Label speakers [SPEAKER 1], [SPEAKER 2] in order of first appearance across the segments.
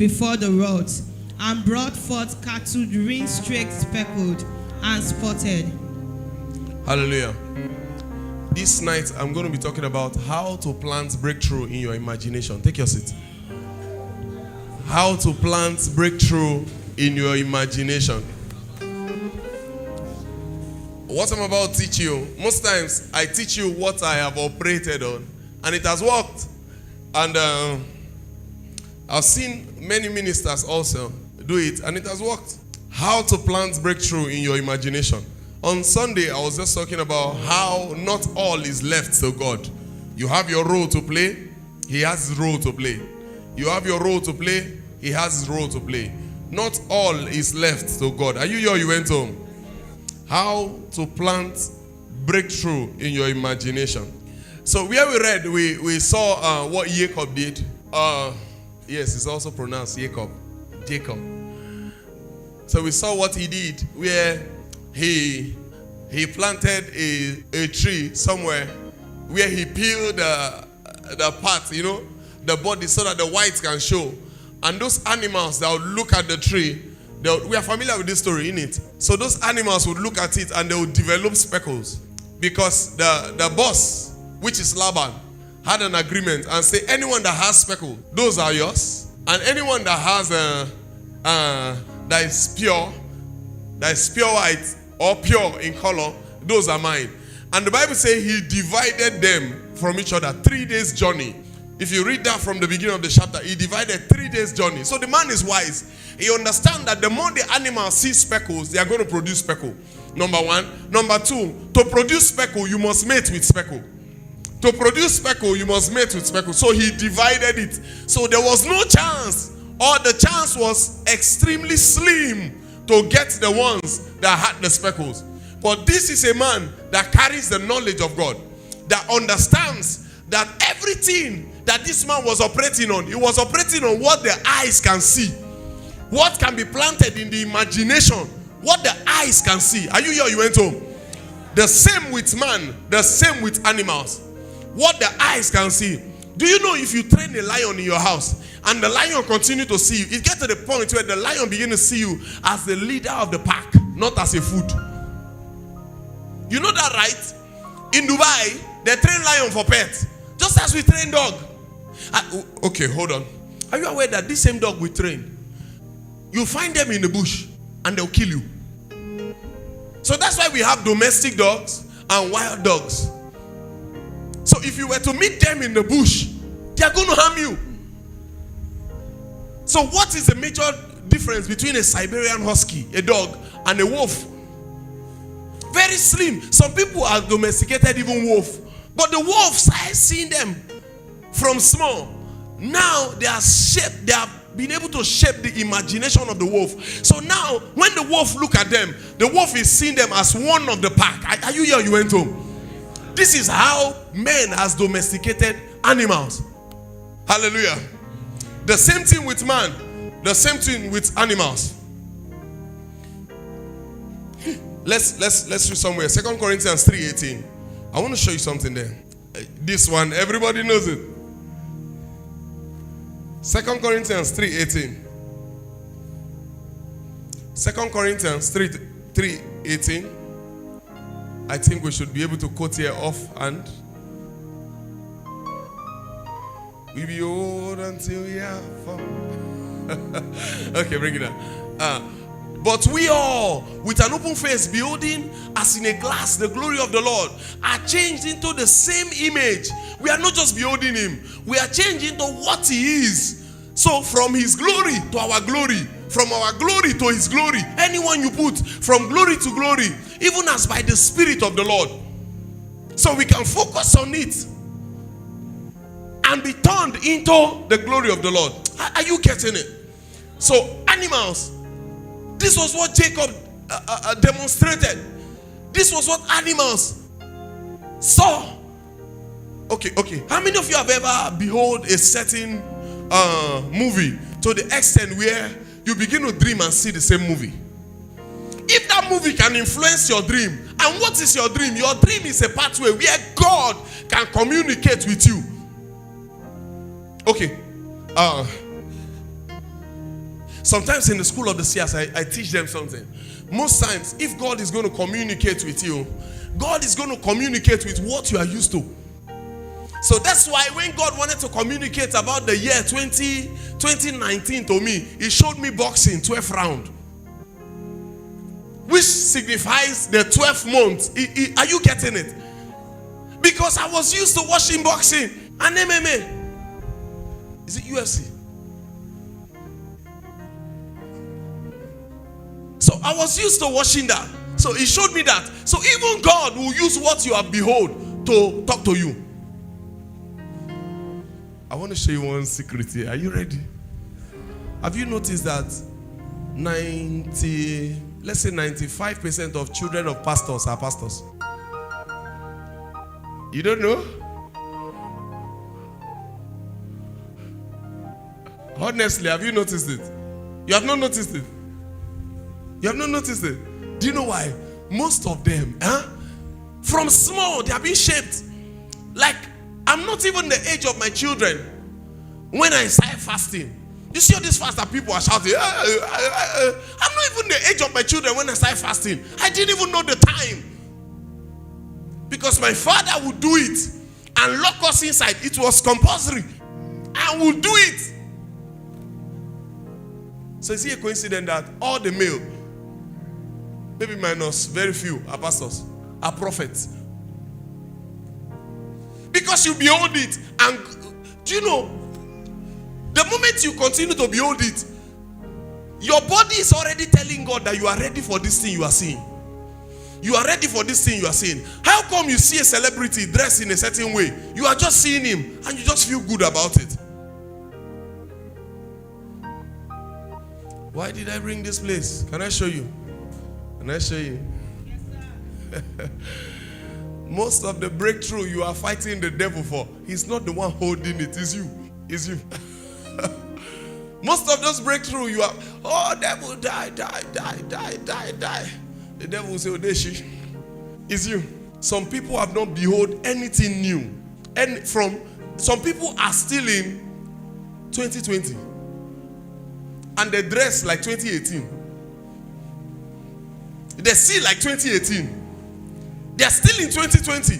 [SPEAKER 1] before the rods, and brought forth cattle ring-streaked, speckled, and spotted.
[SPEAKER 2] Hallelujah. This night I'm going to be talking about how to plant breakthrough in your imagination. Take your seat. How to plant breakthrough in your imagination. What I'm about to teach you, most times I teach you what I have operated on, and it has worked. And I've seen many ministers also do it, and it has worked. How to plant breakthrough in your imagination. On Sunday, I was just talking about how not all is left to God. You have your role to play, He has His role to play. You have your role to play, He has His role to play. Not all is left to God. Are you here? You went home. How to plant breakthrough in your imagination. So where we read, we saw what Jacob did. Yes, it's also pronounced Jacob. So we saw what he did, where he planted a tree somewhere, where he peeled the part, the body, so that the whites can show. And those animals that would look at the tree, we are familiar with this story, innit? So those animals would look at it and they would develop speckles. Because the boss, which is Laban, had an agreement and say, anyone that has speckle, those are yours. And anyone that has that is pure white or pure in color, those are mine. And the Bible says he divided them from each other, 3 days journey. If you read that from the beginning of the chapter, he divided 3 days journey. So the man is wise. He understands that the more the animals see speckles, they are going to produce speckle. Number one. Number two, to produce speckle, you must mate with speckle. To produce speckle, you must mate with speckle. So he divided it. So there was no chance, or the chance was extremely slim to get the ones that had the speckles. But this is a man that carries the knowledge of God, that understands that everything that this man was operating on, he was operating on what the eyes can see. What can be planted in the imagination, what the eyes can see. Are you here? You went home. The same with man, the same with animals. What the eyes can see. Do you know if you train a lion in your house and the lion continue to see you, it gets to the point where the lion begins to see you as the leader of the pack, not as a food. You know that, right? In Dubai, they train lion for pets, just as we train dog. Okay, hold on. Are you aware that this same dog we train, you find them in the bush and they'll kill you? So that's why we have domestic dogs and wild dogs. So if you were to meet them in the bush, they are going to harm you. So what is the major difference between a Siberian husky, a dog, and a wolf? Very slim. Some people have domesticated even wolf. But the wolves, I have seen them from small. Now they are shaped, they have been able to shape the imagination of the wolf. So now when the wolf look at them, the wolf is seeing them as one of the pack. Are you here? You went home. This is how man has domesticated animals. Hallelujah. The same thing with man, the same thing with animals. Let's read somewhere. 2 Corinthians 3:18. I want to show you something there. This one, everybody knows it. 2 Corinthians 3:18. 2 Corinthians 3:18. I think we should be able to quote here off and we be old until we are found. Okay, bring it down. But we all, with an open face, beholding as in a glass the glory of the Lord, are changed into the same image. We are not just beholding him, we are changed into what he is. So from his glory to our glory, from our glory to his glory, anyone you put from glory to glory, even as by the Spirit of the Lord. So we can focus on it and be turned into the glory of the Lord. Are you getting it? So animals, this was what Jacob demonstrated. This was what animals saw. Okay. How many of you have ever behold a certain movie to the extent where you begin to dream and see the same movie? If that movie can influence your dream, and what is your dream? Your dream is a pathway where God can communicate with you. Okay. Sometimes in the school of the seers, I teach them something. Most times, if God is going to communicate with you, God is going to communicate with what you are used to. So that's why when God wanted to communicate about the year 2019 to me, He showed me boxing 12th round, which signifies the 12th month. Are you getting it? Because I was used to watching boxing and MMA. Is it UFC? So I was used to watching that. So He showed me that. So even God will use what you have behold to talk to you. I want to show you one secret here. Are you ready? Have you noticed that 95% of children of pastors are pastors? You don't know? Honestly, have you noticed it? You have not noticed it? You have not noticed it? Do you know why? Most of them, from small, they are being shaped. Like, I'm not even the age of my children when I started fasting. You see all this fast that people are shouting. I'm not even the age of my children when I started fasting. I didn't even know the time. Because my father would do it and lock us inside. It was compulsory. I would do it. So is it a coincidence that all the male, maybe minus very few, are pastors, are prophets? Because you behold it, and do you know, the moment you continue to behold it, your body is already telling God that you are ready for this thing you are seeing. You are ready for this thing you are seeing. How come you see a celebrity dressed in a certain way? You are just seeing him and you just feel good about it. Why did I bring this place? Can I show you? Can I show you?
[SPEAKER 1] Yes, sir.
[SPEAKER 2] Most of the breakthrough you are fighting the devil for, he's not the one holding it, it's you. It's you. Most of those breakthrough you are, oh, devil, die. The devil will say, Odeshi, it's you. Some people have not behold anything new. And some people are still in 2020. And they dress like 2018. They see like 2018. They are still in 2020.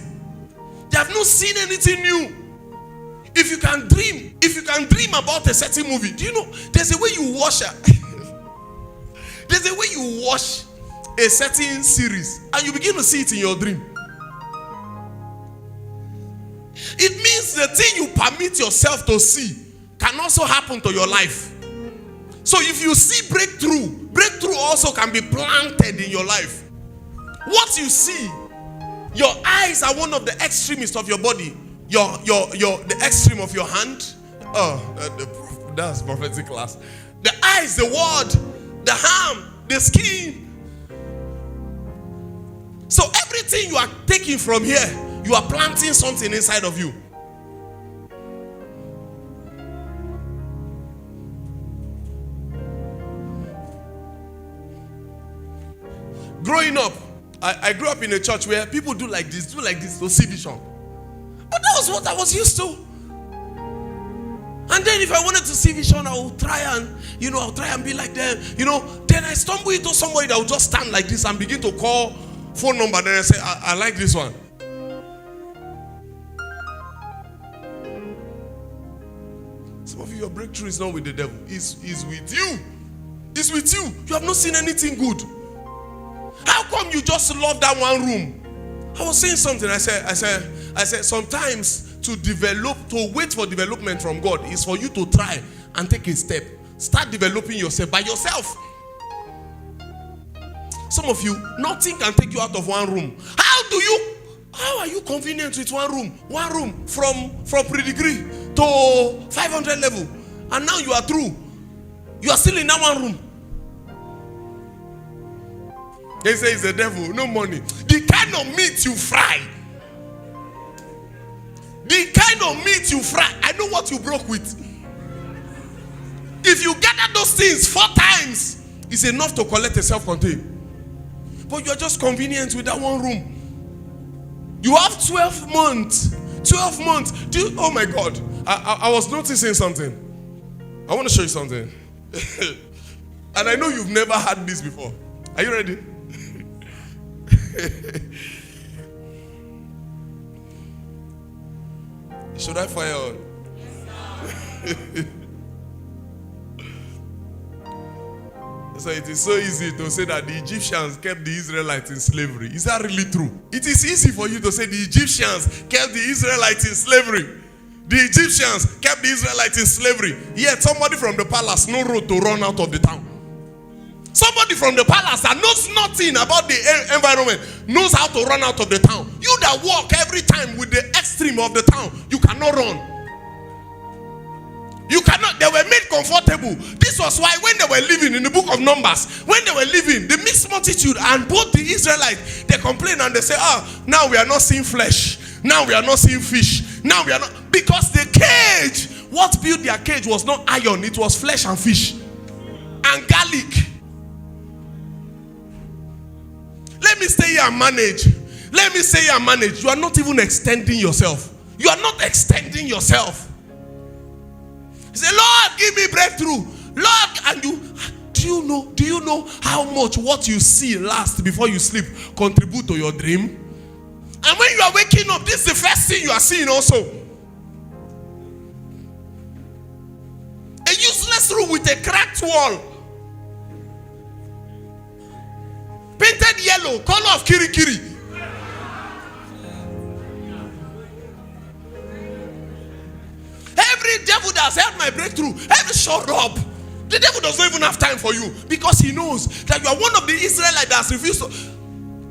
[SPEAKER 2] They have not seen anything new. If you can dream about a certain movie, do you know there's a way you watch there's a way you watch a certain series and you begin to see it in your dream. It means the thing you permit yourself to see can also happen to your life. So if you see breakthrough also can be planted in your life. What you see, your eyes are one of the extremists of your body. The extreme of your hand. Oh, that's prophetic class. The eyes, the word, the arm, the skin. So everything you are taking from here, you are planting something inside of you. Growing up, I grew up in a church where people do like this to see vision. But that was what I was used to. And then if I wanted to see vision, I would try and be like them. Then I stumble into somebody that would just stand like this and begin to call phone number. Then I say, I like this one. Some of you, your breakthrough is not with the devil. It's with you. It's with you. You have not seen anything good. How come you just love that one room? I was saying something. I said sometimes to wait for development from God is for you to try and take a step. Start developing yourself by yourself. Some of you, nothing can take you out of one room. How are you convenient with one room? One room from pre-degree to 500 level. And now you are through. You are still in that one room. They say it's the devil, no money. The kind of meat you fry. I know what you broke with. If you gather those things 4 times, it's enough to collect a self-contained. But you're just convenient with that one room. You have 12 months. 12 months. Oh my God. I was noticing something. I want to show you something. And I know you've never had this before. Are you ready? Should I fire on? So it is so easy to say that the Egyptians kept the Israelites in slavery. Is that really true? It is easy for you to say the Egyptians kept the Israelites in slavery. The Egyptians kept the Israelites in slavery. Yet somebody from the palace no road to run out of the town. Somebody from the palace that knows nothing about the environment knows how to run out of the town. You that walk every time with the extreme of the town, you cannot run. You cannot. They were made comfortable. This was why when they were living in the book of Numbers, when they were living, the mixed multitude and both the Israelites, they complain and they say, now we are not seeing flesh. Now we are not seeing fish. Now we are not. Because the cage, what built their cage was not iron. It was flesh and fish. And garlic. Let me stay here and manage. Let me stay here and manage. You are not even extending yourself. You are not extending yourself. Say, Lord, give me breakthrough. Lord, and do you know how much what you see last before you sleep contribute to your dream? And when you are waking up, this is the first thing you are seeing also. A useless room with a cracked wall. Painted yellow, color of kirikiri. Every devil that has held my breakthrough, every shut up. The devil does not even have time for you because he knows that you are one of the Israelites that has refused to.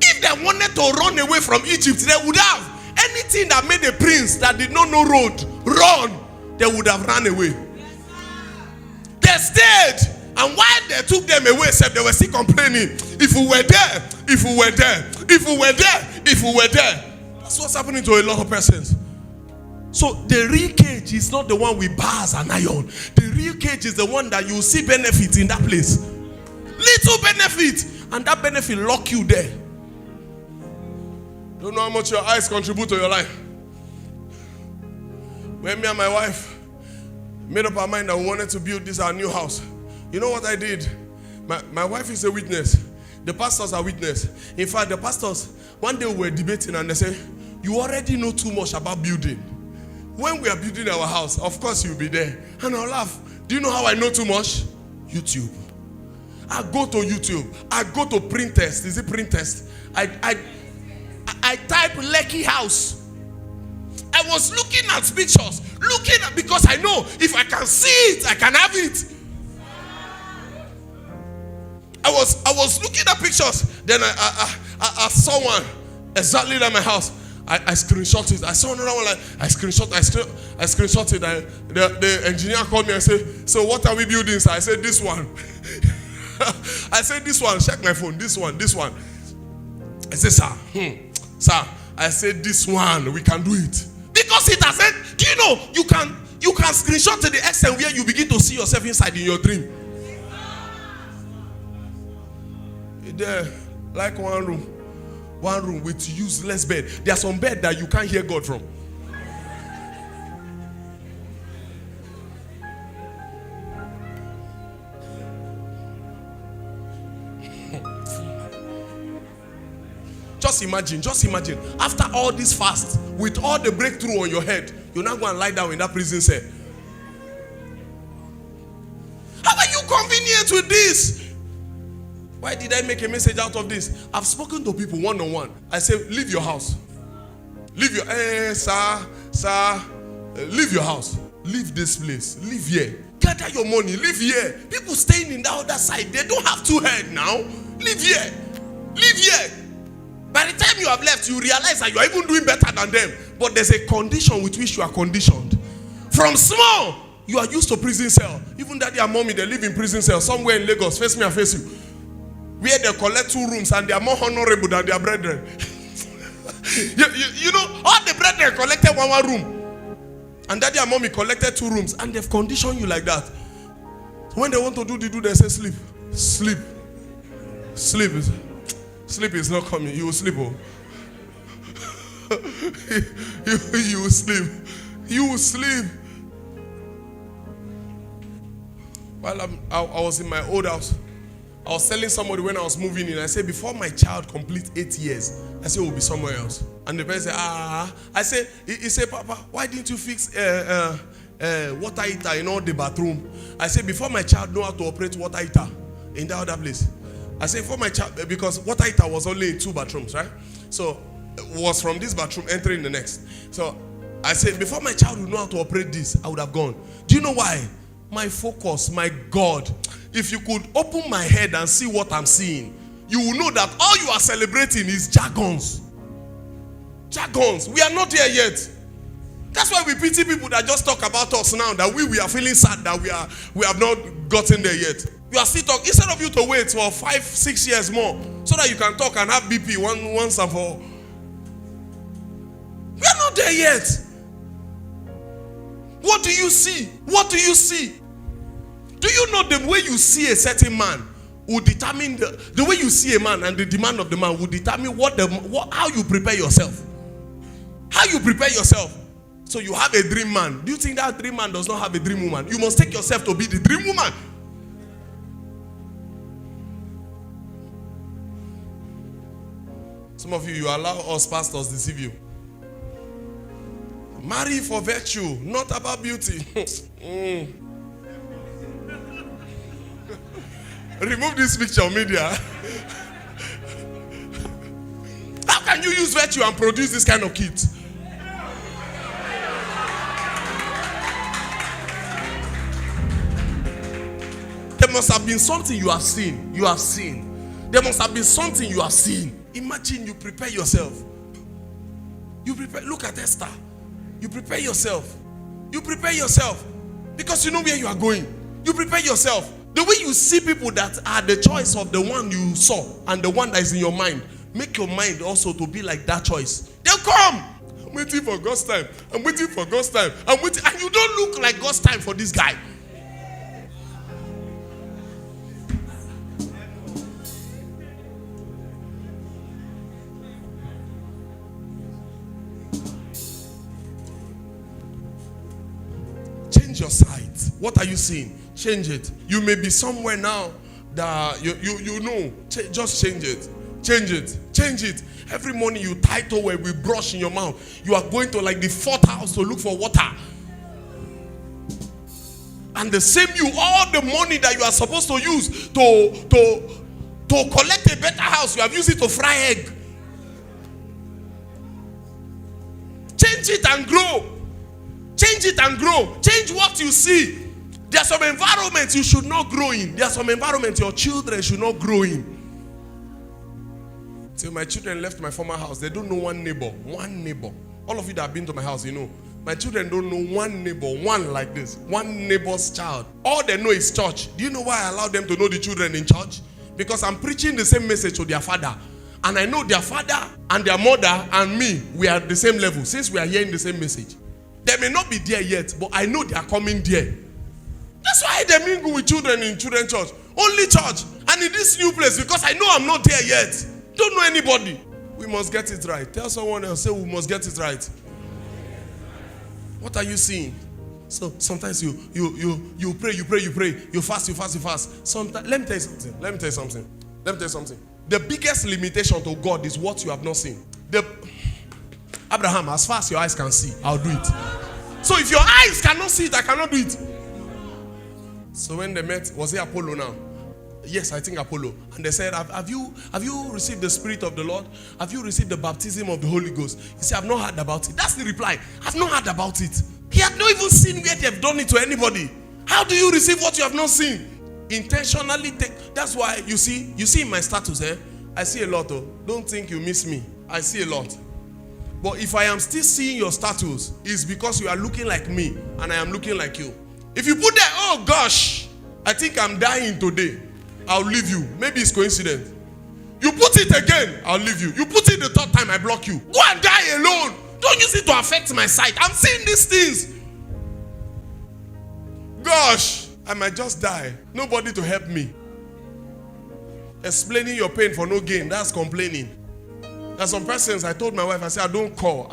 [SPEAKER 2] If they wanted to run away from Egypt, they would have. Anything that made a prince that did not know road run, they would have run away. They stayed, and while they took them away, they were still complaining. If we were there, if we were there, if we were there, if we were there. That's what's happening to a lot of persons. So the real cage is not the one with bars and iron. The real cage is the one that you see benefit in that place. Little benefit, and that benefit lock you there. Don't know how much your eyes contribute to your life. When me and my wife made up our mind that we wanted to build this our new house, you know what I did? My wife is a witness. The pastors are witness. In fact, the pastors, one day we were debating and they said, you already know too much about building. When we are building our house, of course you'll be there. And I'll laugh. Do you know how I know too much? YouTube. I go to YouTube. I go to Printest. Is it Printest? I type Lekki house. I was looking at pictures. Because I know if I can see it, I can have it. I was looking at pictures. Then I saw one exactly like my house. I screenshot it. I saw another one like I screenshot it. The engineer called me and said, so what are we building? So I said this one. I said this one. Check my phone. This one. I said, sir. I said this one. We can do it. Because it has said, do you know you can screenshot to the extent where you begin to see yourself inside in your dream. There, like one room with useless bed. There are some bed that you can't hear God from. Just imagine. After all this fast, with all the breakthrough on your head, you're not going to lie down in that prison cell. How are you convenient with this? Why did I make a message out of this? I've spoken to people one-on-one. I say, leave your house. Leave your, sir, leave your house. Leave this place. Leave here. Gather your money. Live here. People staying in the other side, they don't have two heads now. Live here. Live here. By the time you have left, you realize that you are even doing better than them. But there's a condition with which you are conditioned. From small, you are used to prison cell. Even daddy and mommy, they live in prison cell somewhere in Lagos. Face me and face you. Where they collect 2 rooms and they are more honorable than their brethren. you know, all the brethren collected one room. And daddy and mommy collected 2 rooms. And they've conditioned you like that. When they want to do, they say sleep. Sleep. Sleep. Sleep is not coming. You will sleep. Oh. you will sleep. You will sleep. While I was in my old house, I was telling somebody when I was moving in, I said, before my child completes 8 years, I said, we'll be somewhere else. And the person said, I said, he said, Papa, why didn't you fix water heater in all the bathroom? I said, before my child know how to operate water heater in that other place. I said, for my child, because water heater was only in 2 bathrooms, right? So, it was from this bathroom entering the next. So, I said, before my child would know how to operate this, I would have gone. Do you know why? My focus, my God. If you could open my head and see what I'm seeing, you will know that all you are celebrating is jargons. Jargons. We are not here yet. That's why we pity people that just talk about us now, that we are feeling sad that we have not gotten there yet. You are still talking. Instead of you to wait for 5-6 years more so that you can talk and have BP once and for all. We are not there yet. What do you see? What do you see? Do you know the way you see a certain man will determine the way you see a man and the demand of the man will determine how you prepare yourself. How you prepare yourself. So you have a dream man. Do you think that dream man does not have a dream woman? You must take yourself to be the dream woman. Some of you allow us pastors deceive you. Marry for virtue, not about beauty. Remove this picture of media. How can you use virtue and produce this kind of kids? There must have been something you have seen. You have seen. There must have been something you have seen. Imagine you prepare yourself. You prepare. Look at Esther. You prepare yourself. You prepare yourself. Because you know where you are going. You prepare yourself. The way you see people that are the choice of the one you saw and the one that is in your mind, make your mind also to be like that choice. They'll come. I'm waiting for God's time. I'm waiting for God's time. I'm waiting. And you don't look like God's time for this guy. Change your sight. What are you seeing? Change it. You may be somewhere now that you know. Just change it. Change it. Change it. Every morning you tie towel with brush in your mouth. You are going to like the 4th house to look for water. And the same all the money that you are supposed to use to collect a better house, you have used it to fry egg. Change it and grow. Change it and grow. Change what you see. There are some environments you should not grow in. There are some environments your children should not grow in. Till my children left my former house, they don't know one neighbor. One neighbor. All of you that have been to my house, you know. My children don't know one neighbor, one like this. One neighbor's child. All they know is church. Do you know why I allow them to know the children in church? Because I'm preaching the same message to their father. And I know their father and their mother and me, we are at the same level. Since we are hearing the same message. They may not be there yet, but I know they are coming there. That's why they mingle with children in children's church. Only church. And in this new place, because I know I'm not there yet. Don't know anybody. We must get it right. Tell someone else, say we must get it right. What are you seeing? So sometimes you pray. You fast. Sometimes, let me tell you something. The biggest limitation to God is what you have not seen. Abraham, as far as your eyes can see, I'll do it. So if your eyes cannot see it, I cannot do it. So when they met, was it Apollo now? Yes, I think Apollo. And they said, have you received the Spirit of the Lord? Have you received the baptism of the Holy Ghost? He said, I've not heard about it. That's the reply. I've not heard about it. He had not even seen where they have done it to anybody. How do you receive what you have not seen? Intentionally take. That's why you see in my status, I see a lot. Don't think you miss me. I see a lot. But if I am still seeing your status, it's because you are looking like me and I am looking like you. If you put there, oh gosh, I think I'm dying today, I'll leave you. Maybe it's coincidence. You put it again, I'll leave you. You put it the 3rd time, I block you. Go and die alone. Don't use it to affect my sight. I'm seeing these things. Gosh, I might just die. Nobody to help me. Explaining your pain for no gain, that's complaining. There's some persons, I told my wife, I said, I don't call.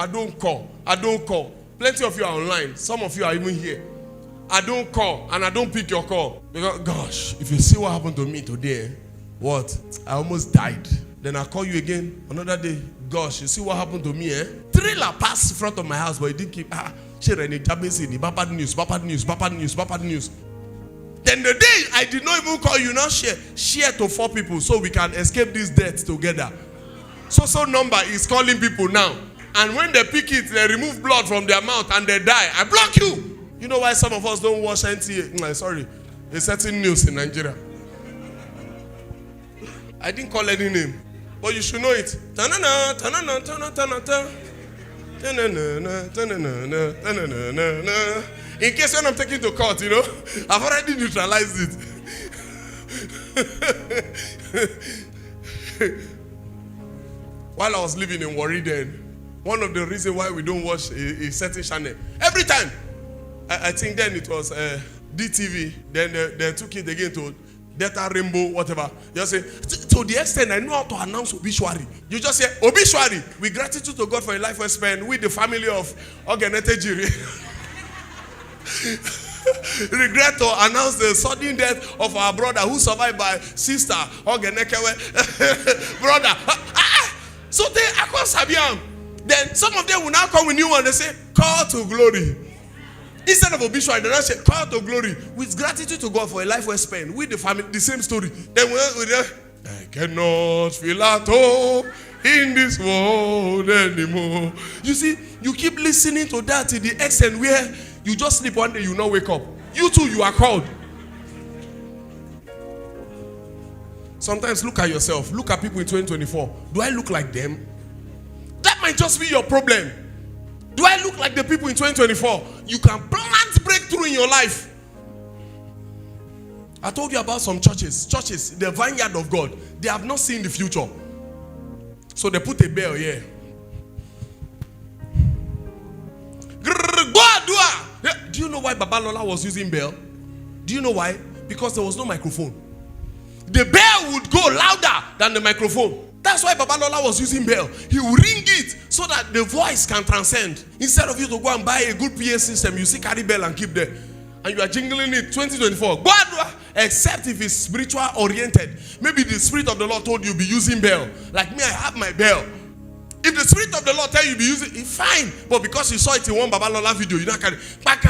[SPEAKER 2] Plenty of you are online. Some of you are even here. I don't call and I don't pick your call. Because, gosh, if you see what happened to me today, What? I almost died. Then I call you again another day. Gosh, you see what happened to me, eh? Trailer passed in front of my house, but it didn't keep. Bad news. Then the day I did not even call you, now share to 4 people so we can escape this death together. So number is calling people now. And when they pick it, they remove blood from their mouth and they die. I block you. You know why some of us don't watch NTA? Sorry. It's certain news in Nigeria. I didn't call any name. But you should know it. In case when I'm taking to court, you know, I've already neutralized it. While I was living in Warri then, one of the reasons why we don't watch a certain channel, every time, I think then it was DTV, then they took it again to Delta Rainbow, whatever. You just say, to the extent I know how to announce obituary. You just say, obituary, with gratitude to God for a life well spent with the family of Ogenetejiri. Regret to announce the sudden death of our brother who survived by sister Ogenekewe. Brother. So they across Sabiam. Then some of them will now come with new one. They say, call to glory. Instead of obituary, they now say, call to glory. With gratitude to God for a life well spent with the family, the same story. Then I cannot feel at home in this world anymore. You see, you keep listening to that to the extent where you just sleep one day, you not wake up. You too, you are called. Sometimes look at yourself. Look at people in 2024. Do I look like them? That might just be your problem. Do I look like the people in 2024? You can plant breakthrough in your life. I told you about some churches, the vineyard of God. They have not seen the future. So they put a bell here. Do you know why Babalola was using bell? Do you know why? Because there was no microphone. The bell would go louder than the microphone. That's why Babalola was using bell. He will ring it so that the voice can transcend. Instead of you to go and buy a good PA system, you see carry bell and keep there. And you are jingling it 2024. Except if it's spiritual oriented. Maybe the Spirit of the Lord told you be using bell. Like me, I have my bell. If the Spirit of the Lord tell you be using it, fine. But because you saw it in one Babalola video, you don't carry back.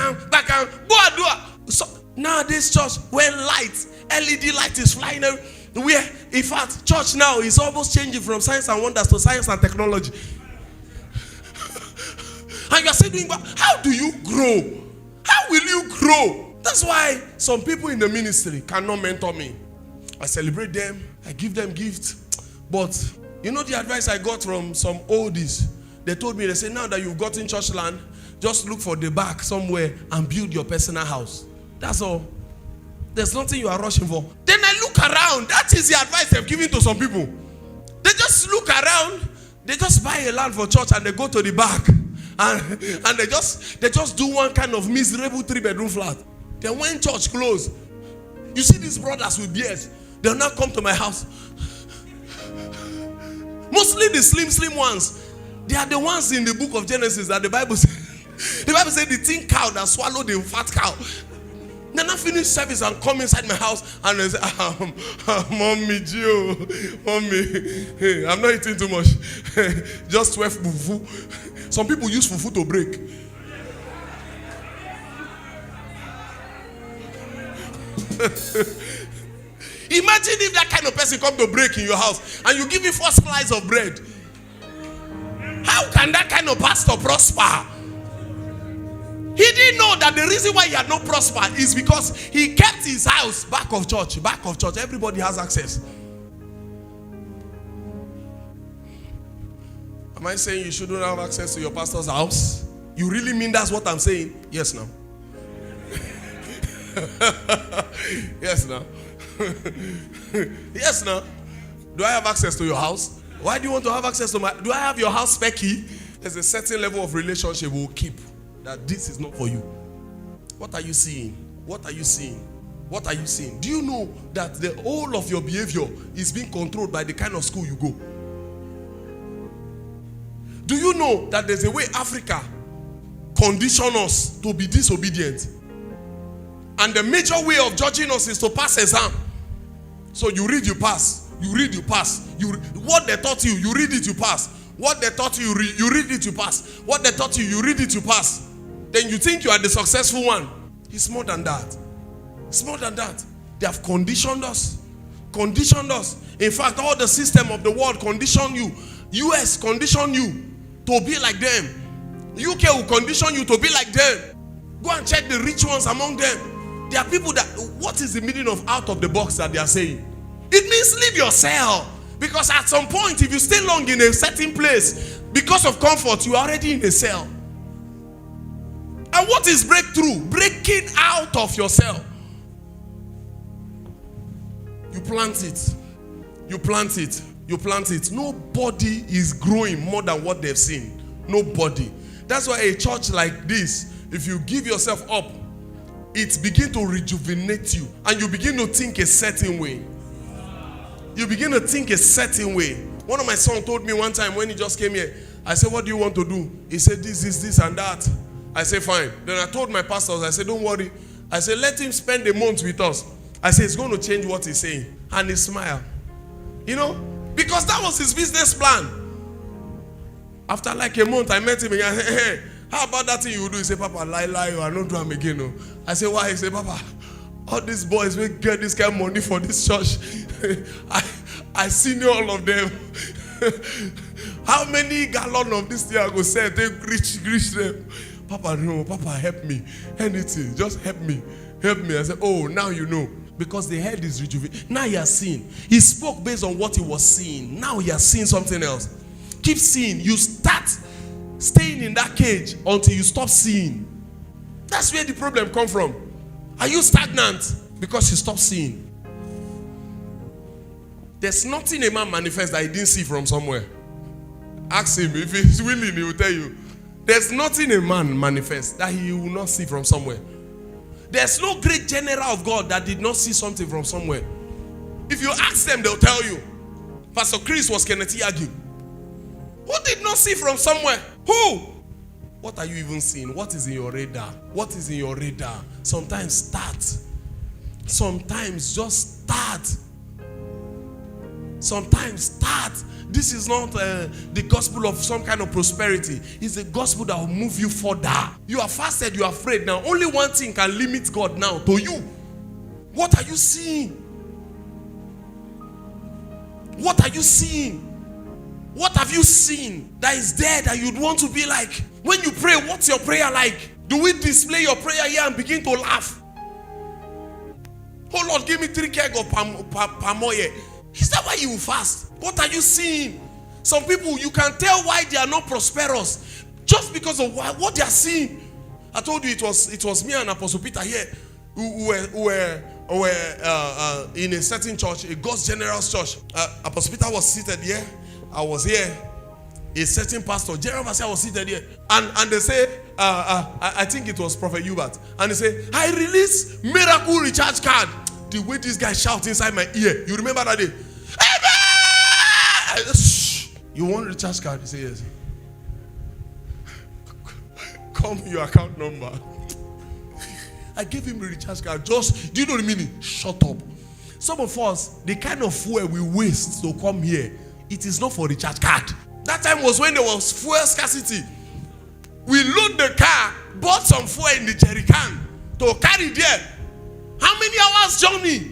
[SPEAKER 2] So now this church, when LED light is flying everywhere. Where, in fact, church now is almost changing from science and wonders to science and technology. And you are saying, how do you grow? How will you grow? That's why some people in the ministry cannot mentor me. I celebrate them, I give them gifts. But you know the advice I got from some oldies? They told me, they say, now that you've gotten church land, just look for the back somewhere and build your personal house. That's all. There's nothing you are rushing for. Then I look around. That is the advice they've given to some people. They just look around. They just buy a land for church and they go to the back. And they just do one kind of miserable 3-bedroom flat. Then when church closed, you see these brothers with beards. They'll now come to my house. Mostly the slim ones. They are the ones in the book of Genesis that the Bible says. The Bible says the thin cow that swallowed the fat cow. Then I finish service and come inside my house and they say, Mommy, Gio, Mommy, hey, I'm not eating too much. Just 12 fufu. Some people use fufu to break. Imagine if that kind of person come to break in your house and you give him 4 slices of bread. How can that kind of pastor prosper? He didn't know that the reason why he had not prospered is because he kept his house back of church. Everybody has access. Am I saying you shouldn't have access to your pastor's house? You really mean that's what I'm saying? Yes, now. Yes, now. Yes, now. Do I have access to your house? Why do you want to have access to my... Do I have your house spare key? There's a certain level of relationship we'll keep. That this is not for you. What are you seeing? What are you seeing? What are you seeing? Do you know that the whole of your behavior is being controlled by the kind of school you go? Do you know that there's a way Africa conditions us to be disobedient? And the major way of judging us is to pass exam. So you read, you pass. You read, you pass. What they taught you, you read it, you pass. What they taught you, you read it, you pass. What they taught you, you read it, you pass. Then you think you are the successful one. It's more than that. It's more than that. They have conditioned us. Conditioned us. In fact, all the system of the world condition you. US condition you to be like them. UK will condition you to be like them. Go and check the rich ones among them. There are people that, what is the meaning of out of the box that they are saying? It means leave your cell. Because at some point, if you stay long in a certain place, because of comfort, you are already in a cell. And what is breakthrough? Breaking out of your cell. You plant it. You plant it. You plant it. Nobody is growing more than what they've seen. Nobody. That's why a church like this, if you give yourself up, it begins to rejuvenate you. And you begin to think a certain way. You begin to think a certain way. One of my sons told me one time when he just came here, I said, what do you want to do? He said, this, and that. I said, fine. Then I told my pastors, I said, don't worry. I said, let him spend a month with us. I said, it's going to change what he's saying. And he smiled. You know, because that was his business plan. After like a month, I met him again. I said, hey, how about that thing you do? He said, Papa, lie, I don't do them again. No. I said, why? He said, Papa, all these boys will get this kind of money for this church. I seen all of them. How many gallon of this thing I go sell? They reach them. Papa, no, Papa, help me. Anything, just help me. Help me. I said, oh, now you know. Because the head is rejuvenated. Now he has seen. He spoke based on what he was seeing. Now he has seen something else. Keep seeing. You start staying in that cage until you stop seeing. That's where the problem comes from. Are you stagnant? Because you stop seeing. There's nothing a man manifests that he didn't see from somewhere. Ask him. If he's willing, he will tell you. There's nothing a man manifests that he will not see from somewhere. There's no great general of God that did not see something from somewhere. If you ask them, they'll tell you. Pastor Chris was Kenneth Yagi. Who did not see from somewhere? Who? What are you even seeing? What is in your radar? What is in your radar? Sometimes start. Sometimes just start. Sometimes start. This is not the gospel of some kind of prosperity. It's the gospel that will move you further. You are fasted, you are afraid now. Only one thing can limit God now to you. What are you seeing? What are you seeing? What have you seen that is there that you'd want to be like? When you pray, what's your prayer like? Do we display your prayer here and begin to laugh? Oh Lord, give me 3 keg of pamoye. Is that why you fast? What are you seeing? Some people, you can tell why they are not prosperous just because of what they are seeing. I told you it was me and Apostle Peter here who were in a certain church, a God's General's church. Apostle Peter was seated here. I was here. A certain pastor, General Overseer, was seated here. And they say, I think it was Prophet Hubert. And they say, I release miracle recharge card. The way this guy shouts inside my ear. You remember that day? Amen! You want recharge card? He said, yes. Call me your account number. I gave him a recharge card. Just, do you know the meaning? Shut up. Some of us, the kind of fuel we waste to come here, it is not for recharge card. That time was when there was fuel scarcity. We load the car, bought some fuel in the jerry can to carry there. How many hours journey?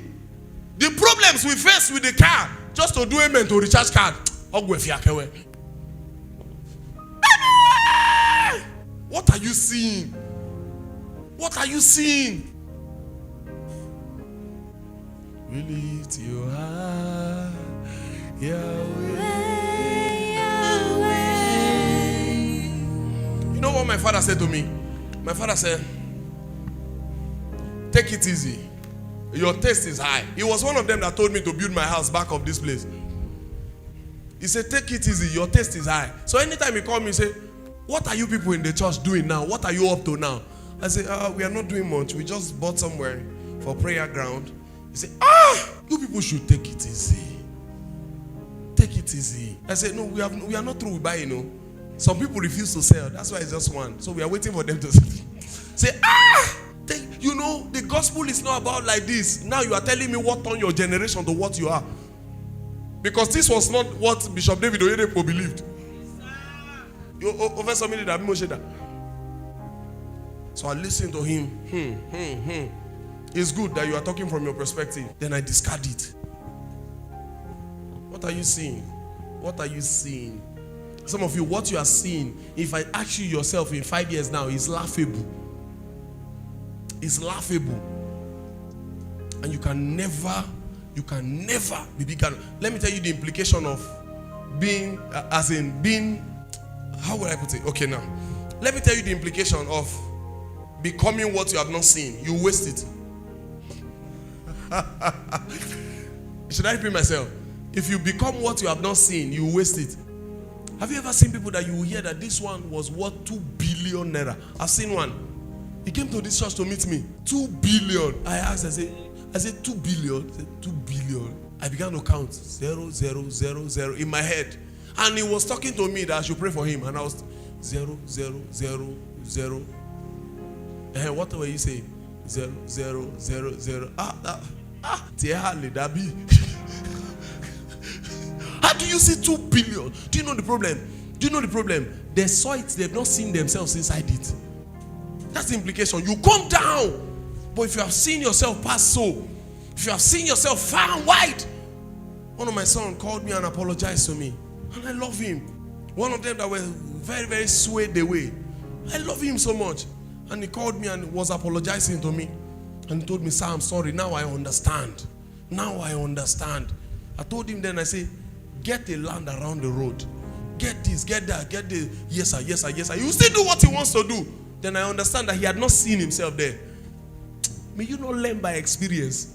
[SPEAKER 2] The problems we face with the car, just to do amen to recharge card. What are you seeing? What are you seeing? We lift you high, Yahweh. You know what my father said to me? My father said, take it easy. Your taste is high. He was one of them that told me to build my house back of this place. He said, take it easy. Your taste is high. So anytime he called me, he said, what are you people in the church doing now? What are you up to now? I said, we are not doing much. We just bought somewhere for prayer ground. He said, you people should take it easy. Take it easy. I said, no, we are not through with buying, you know. Some people refuse to sell. That's why it's just one. So we are waiting for them to say, You know, the gospel is not about like this. Now you are telling me what turned your generation to what you are. Because this was not what Bishop David Oyedepo believed. So I listened to him. It's good that you are talking from your perspective. Then I discard it. What are you seeing? What are you seeing? Some of you, what you are seeing, if I ask you yourself in 5 years now, is laughable. It's laughable. And you can never be bigger. Let me tell you the implication of being, how would I put it? Okay, now. Let me tell you the implication of becoming what you have not seen. You waste it. Should I repeat myself? If you become what you have not seen, you waste it. Have you ever seen people that you will hear that this one was worth 2 billion naira? I've seen one. He came to this church to meet me. 2 billion. I asked, I said 2 billion. I said 2 billion. I began to count 0, 0, 0, 0 in my head. And he was talking to me that I should pray for him. And I was 0, 0, 0, 0. And what were you saying? 0, 0, 0, 0. How do you see 2 billion? Do you know the problem? Do you know the problem? They saw it, they've not seen themselves inside it. That's the implication. You come down. But if you have seen yourself pass so, if you have seen yourself far and wide, one of my sons called me and apologized to me. And I love him. One of them that were very, very swayed away. I love him so much. And he called me and was apologizing to me. And he told me, "Sir, I'm sorry. Now I understand. Now I understand." I told him then, I said, "Get a land around the road. Get this, get that, get the yes sir, yes sir, yes sir." He will still do what he wants to do. Then I understand that he had not seen himself there. May you not learn by experience.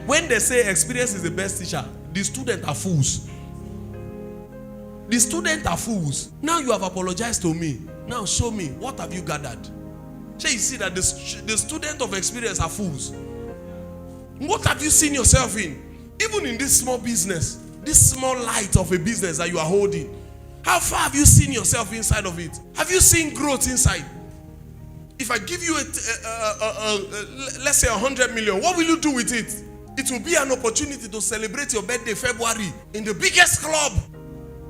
[SPEAKER 2] When they say experience is the best teacher, the students are fools. The students are fools. Now you have apologized to me. Now show me, what have you gathered? So you see that the students of experience are fools. What have you seen yourself in? Even in this small business, this small light of a business that you are holding, how far have you seen yourself inside of it? Have you seen growth inside? If I give you let's say 100 million, what will you do with it? It will be an opportunity to celebrate your birthday February in the biggest club,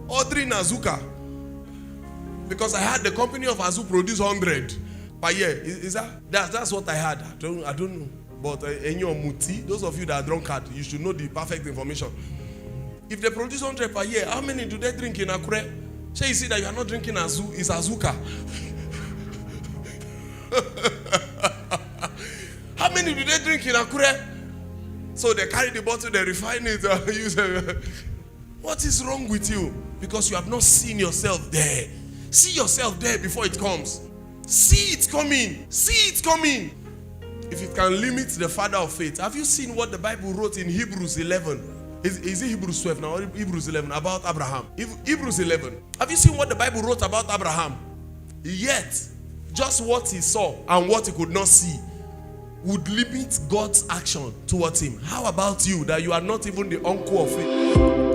[SPEAKER 2] ordering Azuka. Because I had the company of Azu produce 100 per year. Is that's what I had? I don't know. But in your muti, those of you that are drunkard, you should know the perfect information. If they produce 100 per year, how many do they drink in Akure? So you see that you are not drinking Azu, it's Azuka. How many do they drink in Akure? So they carry the bottle, they refine it, use it. What is wrong with you? Because you have not seen yourself there. See yourself there before it comes. See it coming. See it coming. If it can limit the father of faith. Have you seen what the Bible wrote in Hebrews 11? Is it Hebrews 12 now or Hebrews 11 about Abraham? Hebrews 11. Have you seen what the Bible wrote about Abraham? Yet, just what he saw and what he could not see would limit God's action towards him. How about you that you are not even the uncle of faith?